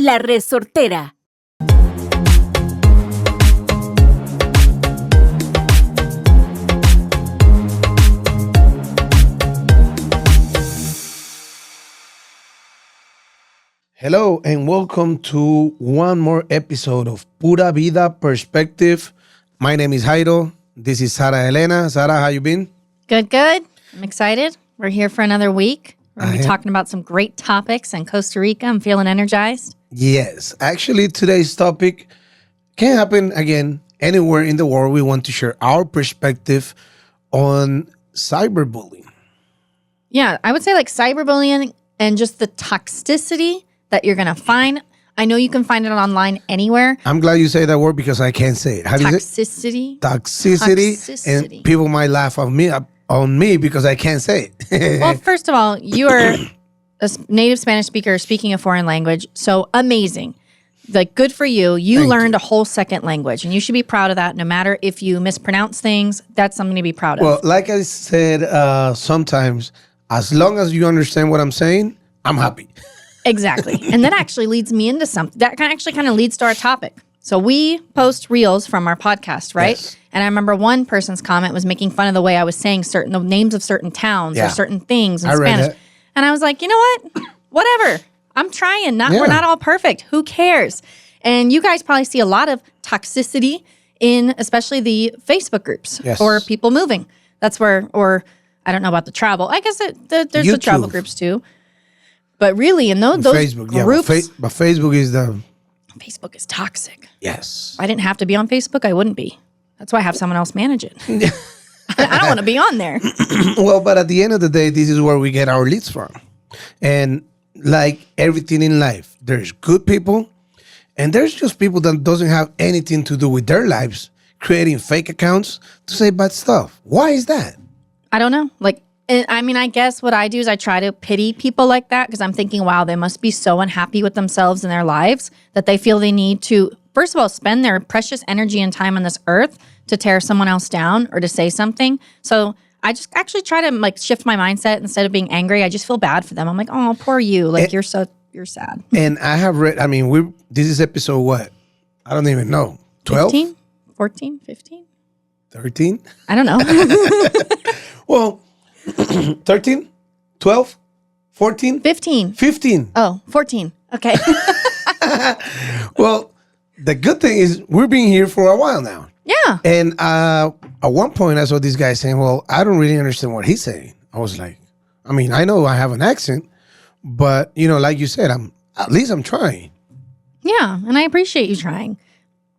La Resortera. Hello and welcome to one more episode of Pura Vida Perspective. My name is Jairo. This is Sara Elena. Sara, how you been? Good, good. I'm excited. We're here for another week. We're going to be talking about some great topics in Costa Rica. I'm feeling energized. Yes. Actually, today's topic can happen again anywhere in the world. We want to share our perspective on cyberbullying. Yeah, I would say like cyberbullying and just the toxicity that you're going to find. I know you can find it online anywhere. I'm glad you say that word because I can't say it. How do you say Toxicity. it? Toxicity. And people might laugh on me because I can't say it. Well, first of all, you are a native Spanish speaker speaking a foreign language. So amazing. Like, good for you. You learned a whole second language, and you should be proud of that. No matter if you mispronounce things, that's something to be proud of. Well, like I said, sometimes, as long as you understand what I'm saying, I'm happy. Exactly. And that actually leads me into something. That actually kind of leads to our topic. So we post reels from our podcast, right? Yes. And I remember one person's comment was making fun of the way I was saying the names of certain towns or certain things in Spanish. That. And I was like, you know what? Whatever. I'm trying. We're not all perfect. Who cares? And you guys probably see a lot of toxicity in especially the Facebook groups for people moving. That's where, or I don't know about the travel. I guess there's the travel groups too. But really, in those Facebook, groups, but Facebook is Facebook is toxic. Yes. If I didn't have to be on Facebook, I wouldn't be. That's why I have someone else manage it. I don't want to be on there. Well, but at the end of the day, this is where we get our leads from. And like everything in life, there's good people, and there's just people that doesn't have anything to do with their lives, creating fake accounts to say bad stuff. Why is that? I don't know. I guess what I do is I try to pity people like that because I'm thinking, wow, they must be so unhappy with themselves and their lives that they feel they need to, first of all, spend their precious energy and time on this earth to tear someone else down or to say something. So I just actually try to shift my mindset. Instead of being angry, I just feel bad for them. I'm like, oh, poor you. You're sad. And I have read, this is episode what? I don't even know. 12? 15? 14? 15? 13? I don't know. Well, 13, 12, 14? 15. 15. Oh, 14. Okay. Well, the good thing is we're being here for a while now. Yeah. And at one point I saw this guy saying, well, I don't really understand what he's saying. I was like, I know I have an accent, but, like you said, at least I'm trying. Yeah, and I appreciate you trying.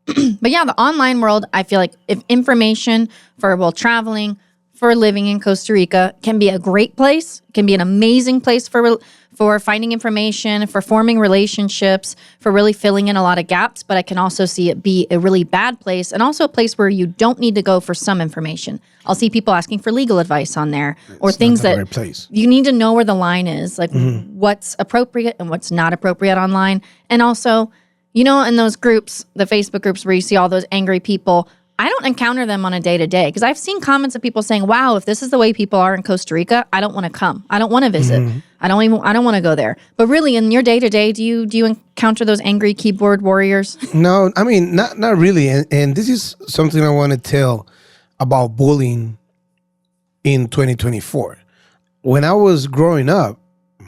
But yeah, the online world, I feel like if information for traveling, for living in Costa Rica can be a great place, can be an amazing place for finding information, for forming relationships, for really filling in a lot of gaps. But I can also see it be a really bad place and also a place where you don't need to go for some information. I'll see people asking for legal advice on there or things that right place. You need to know where the line is, what's appropriate and what's not appropriate online. And also, in those groups, the Facebook groups where you see all those angry people, I don't encounter them on a day-to-day because I've seen comments of people saying, wow, if this is the way people are in Costa Rica, I don't want to come. I don't want to visit. I don't want to go there. But really, in your day-to-day, do you encounter those angry keyboard warriors? No, not really. And this is something I want to tell about bullying in 2024. When I was growing up,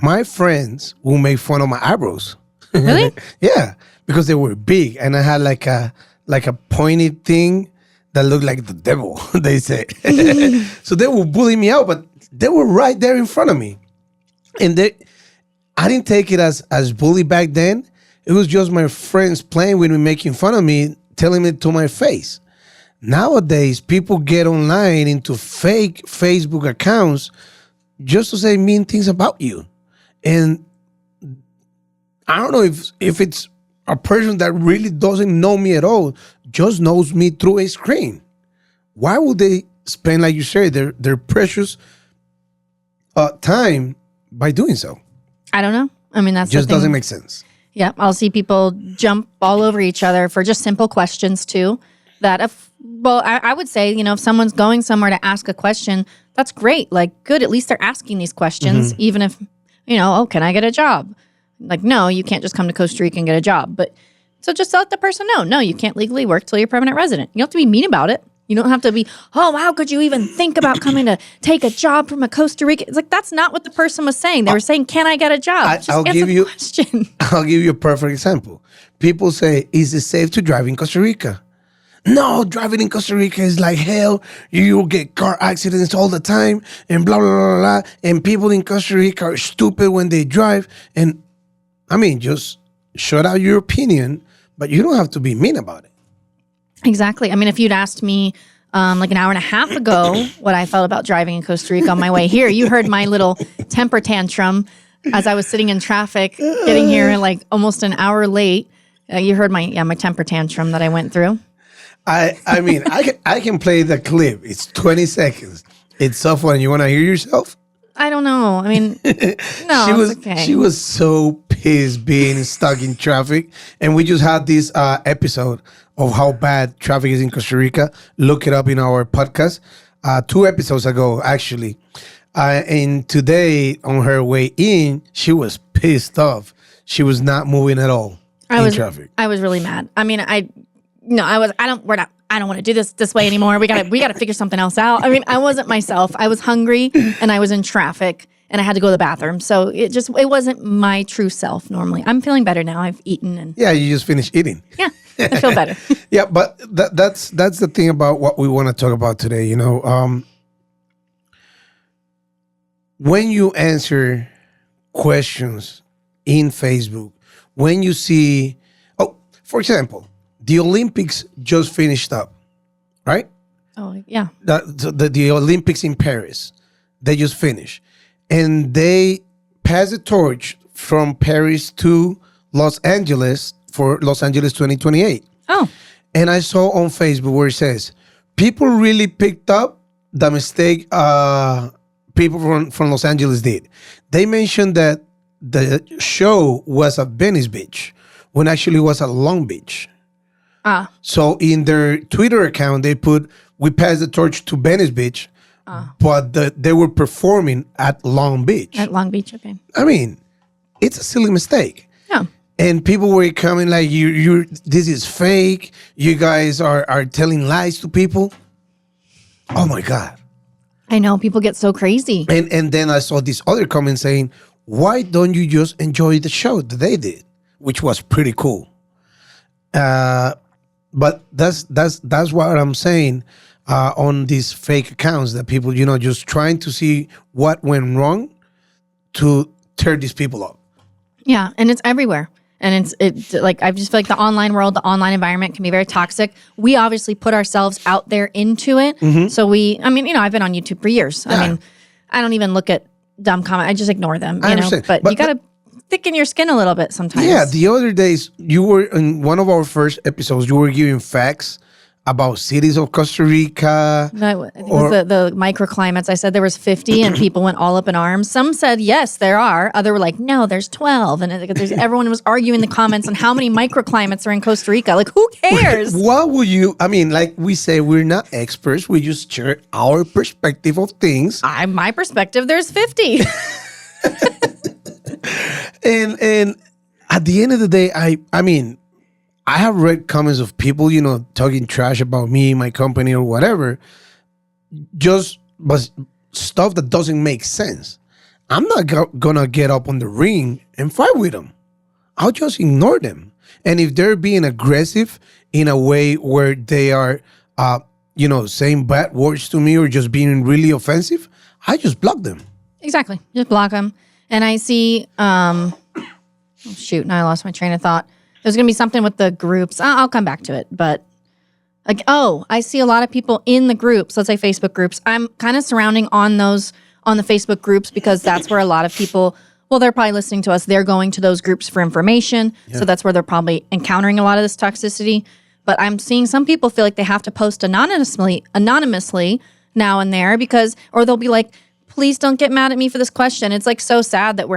my friends would make fun of my eyebrows. Really? Yeah, because they were big and I had like a pointed thing that looked like the devil, they say. So they would bully me out, but they were right there in front of me. And I didn't take it as bully back then. It was just my friends playing with me, making fun of me, telling it to my face. Nowadays, people get online into fake Facebook accounts just to say mean things about you. And I don't know if it's a person that really doesn't know me at all, just knows me through a screen. Why would they spend, like you said, their precious time by doing so? I don't know. That's just doesn't make sense. Yeah, I'll see people jump all over each other for just simple questions too. I would say, if someone's going somewhere to ask a question, that's great. Good. At least they're asking these questions, even if, can I get a job? Like, no, you can't just come to Costa Rica and get a job. But so just let the person know, no, you can't legally work till you're a permanent resident. You don't have to be mean about it. You don't have to be, oh, how could you even think about coming to take a job from a Costa Rican? It's like, that's not what the person was saying. They were saying, can I get a job? Just answer the question. I'll give you a perfect example. People say, is it safe to drive in Costa Rica? No, driving in Costa Rica is like hell. You will get car accidents all the time and blah, blah, blah, blah. And people in Costa Rica are stupid when they drive. And I mean, just shut out your opinion, but you don't have to be mean about it. Exactly. I mean, if you'd asked me like an hour and a half ago what I felt about driving in Costa Rica on my way here, you heard my little temper tantrum as I was sitting in traffic, getting here like almost an hour late. You heard my temper tantrum that I went through. I mean, I can play the clip. It's 20 seconds. It's so funny. You want to hear yourself? I don't know. I mean, no, it's okay. She was so pissed being stuck in traffic. And we just had this episode of how bad traffic is in Costa Rica. Look it up in our podcast. 2 episodes ago, actually. And today, on her way in, she was pissed off. She was not moving at all in traffic. I was really mad. I mean, I don't want to do this way anymore. We gotta figure something else out. I mean, I wasn't myself. I was hungry and I was in traffic and I had to go to the bathroom. So it wasn't my true self normally. I'm feeling better now. I've eaten and yeah, you just finished eating. Yeah, I feel better. Yeah, but that's the thing about what we want to talk about today. You know, when you answer questions in Facebook, when you see, for example, the Olympics just finished up, right? Oh, yeah. The Olympics in Paris, they just finished. And they passed the torch from Paris to Los Angeles for Los Angeles 2028. Oh. And I saw on Facebook where it says, people really picked up the mistake people from Los Angeles did. They mentioned that the show was at Venice Beach when actually it was at Long Beach. So in their Twitter account, they put, we passed the torch to Venice Beach, but they were performing at Long Beach. At Long Beach, okay. I mean, it's a silly mistake. Yeah. And people were coming like, this is fake. You guys are telling lies to people. Oh my God. I know, people get so crazy. And then I saw this other comment saying, why don't you just enjoy the show that they did? Which was pretty cool. But that's what I'm saying on these fake accounts that people, just trying to see what went wrong to tear these people up. Yeah, and it's everywhere. And it's like, I just feel like the online world, the online environment can be very toxic. We obviously put ourselves out there into it. Mm-hmm. So I've been on YouTube for years. Yeah. I mean, I don't even look at dumb comments. I just ignore them, I understand. But you got to thicken your skin a little bit sometimes. Yeah, the other days, you were in one of our first episodes, you were giving facts about cities of Costa Rica. No, I think it was the microclimates. I said there was 50 and people went all up in arms. Some said, yes, there are. Other were like, no, there's 12. And everyone was arguing in the comments on how many microclimates are in Costa Rica. Like, who cares? What would you, like we say, we're not experts. We just share our perspective of things. My perspective, there's 50. And at the end of the day, I have read comments of people, talking trash about me, my company, or whatever, but stuff that doesn't make sense. I'm not gonna get up on the ring and fight with them. I'll just ignore them. And if they're being aggressive in a way where they are, saying bad words to me or just being really offensive, I just block them. Exactly. Just block them. And I see, now I lost my train of thought. There's going to be something with the groups. I'll come back to it. But I see a lot of people in the groups, let's say Facebook groups. I'm kind of surrounding on the Facebook groups because that's where a lot of people, they're probably listening to us. They're going to those groups for information. Yeah. So that's where they're probably encountering a lot of this toxicity. But I'm seeing some people feel like they have to post anonymously now and there or they'll be like, please don't get mad at me for this question. It's like so sad that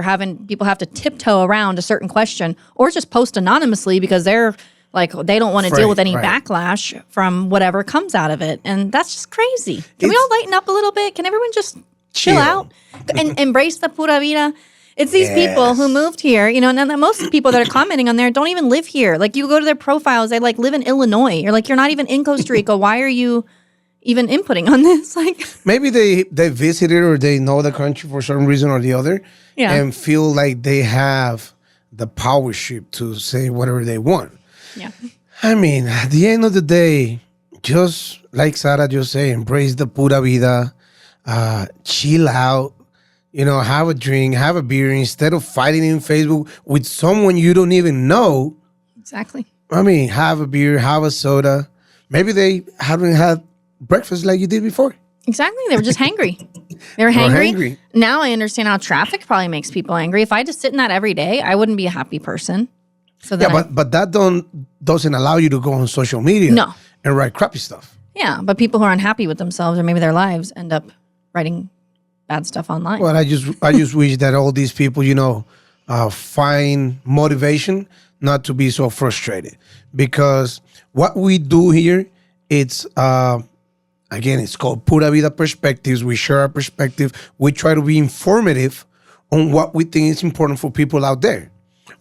people have to tiptoe around a certain question or just post anonymously because they're like, they don't want to deal with any backlash from whatever comes out of it. And that's just crazy. Can we all lighten up a little bit? Can everyone just chill out and embrace the pura vida? It's these people who moved here, and then most of the people that are commenting on there don't even live here. Like, you go to their profiles, they live in Illinois. You're like, you're not even in Costa Rica. Why are you even inputting on this? Like, maybe they visited or they know the country for some reason or the other, and feel like they have the powership to say whatever they want. Yeah. I mean, at the end of the day, just like Sarah just said, embrace the pura vida, chill out, have a drink, have a beer instead of fighting in Facebook with someone you don't even know. Exactly. I mean, have a beer, have a soda. Maybe they haven't had breakfast like you did before. Exactly. They were just hangry. They were hangry. Now I understand how traffic probably makes people angry. If I just sit in that every day, I wouldn't be a happy person. So but that doesn't allow you to go on social media and write crappy stuff. Yeah, but people who are unhappy with themselves or maybe their lives end up writing bad stuff online. Well, I just wish that all these people, find motivation not to be so frustrated, because what we do here, it's again, it's called Pura Vida Perspectives. We share our perspective. We try to be informative on what we think is important for people out there.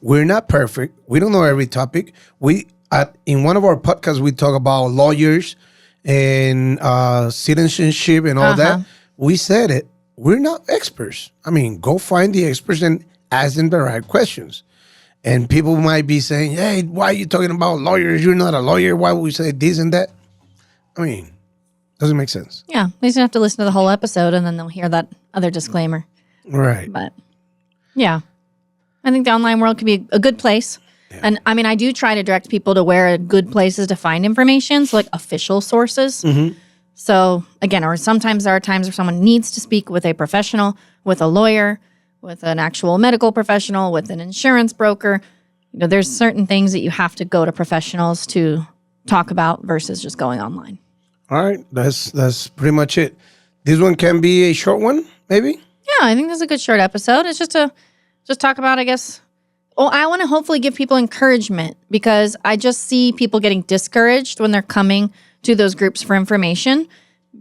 We're not perfect. We don't know every topic. In one of our podcasts, we talk about lawyers and citizenship and all that. We said it. We're not experts. I mean, go find the experts and ask them the right questions. And people might be saying, hey, why are you talking about lawyers? You're not a lawyer. Why would we say this and that? I mean, doesn't make sense. Yeah, they just have to listen to the whole episode and then they'll hear that other disclaimer. Right. But yeah, I think the online world can be a good place. Yeah. And I mean, I do try to direct people to where good places to find information, so like official sources. Mm-hmm. So again, or sometimes there are times where someone needs to speak with a professional, with a lawyer, with an actual medical professional, with an insurance broker. There's certain things that you have to go to professionals to talk about versus just going online. All right, that's pretty much it. This one can be a short one, maybe? Yeah, I think this is a good short episode. It's just talk about, I guess. Well, I want to hopefully give people encouragement, because I just see people getting discouraged when they're coming to those groups for information.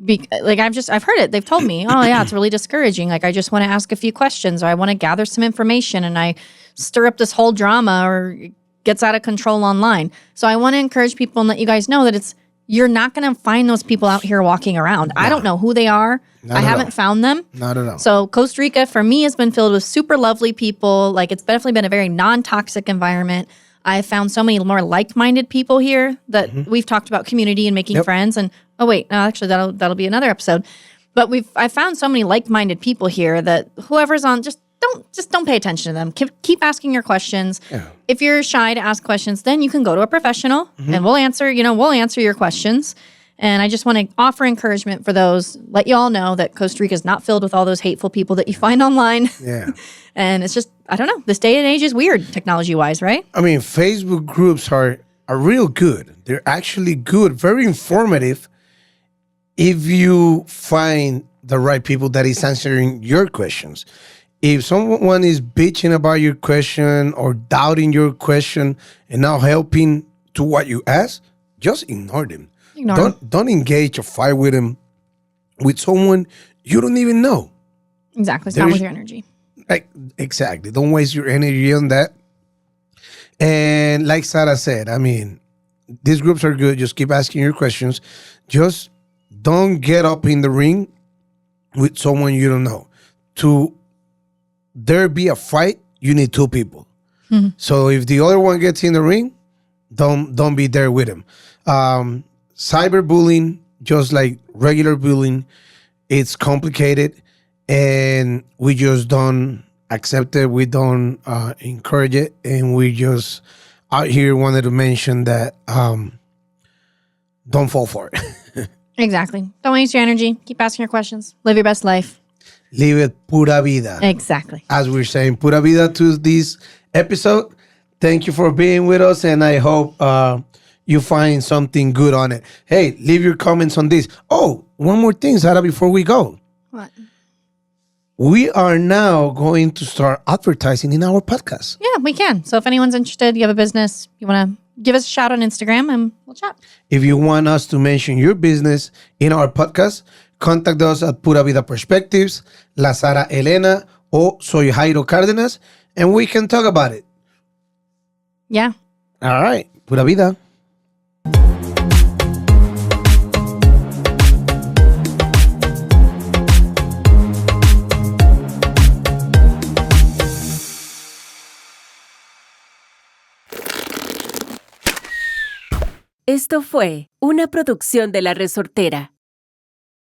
I've heard it. They've told me, oh yeah, it's really discouraging. Like, I just want to ask a few questions, or I want to gather some information, and I stir up this whole drama, or it gets out of control online. So I want to encourage people and let you guys know that you're not going to find those people out here walking around. No. I don't know who they are. I haven't found them. Not at all. So Costa Rica, for me, has been filled with super lovely people. Like, it's definitely been a very non-toxic environment. I found so many more like-minded people here that we've talked about community and making friends. And actually, that'll be another episode. But I found so many like-minded people here that whoever's on, just don't pay attention to them. Keep asking your questions. Yeah. If you're shy to ask questions, then you can go to a professional and we'll answer your questions. And I just want to offer encouragement for those, let you all know that Costa Rica is not filled with all those hateful people that you find online. Yeah. And it's just, I don't know, this day and age is weird technology-wise, right? I mean, Facebook groups are real good. They're actually good, very informative if you find the right people that is answering your questions. If someone is bitching about your question or doubting your question and not helping to what you ask, just ignore them. Don't engage or fight with them, with someone you don't even know. Exactly. It's not with your energy. Exactly. Don't waste your energy on that. And like Sarah said, I mean, these groups are good. Just keep asking your questions. Just don't get up in the ring with someone you don't know. To there be a fight, you need two people. Mm-hmm. So if the other one gets in the ring, don't be there with him. Cyberbullying, just like regular bullying, it's complicated, and we just don't accept it. We don't encourage it, and we just out here wanted to mention that don't fall for it. Exactly. Don't waste your energy. Keep asking your questions. Live your best life. Live it pura vida. Exactly. As we're saying, pura vida to this episode. Thank you for being with us, and I hope you find something good on it. Hey, leave your comments on this. Oh, one more thing, Sarah, before we go. What? We are now going to start advertising in our podcast. Yeah, we can. So if anyone's interested, you have a business, you want to give us a shout on Instagram, and we'll chat. If you want us to mention your business in our podcast, contact us at Pura Vida Perspectives, La Sara Elena, or Soy Jairo Cárdenas, and we can talk about it. Yeah. All right. Pura vida. Esto fue una producción de La Resortera.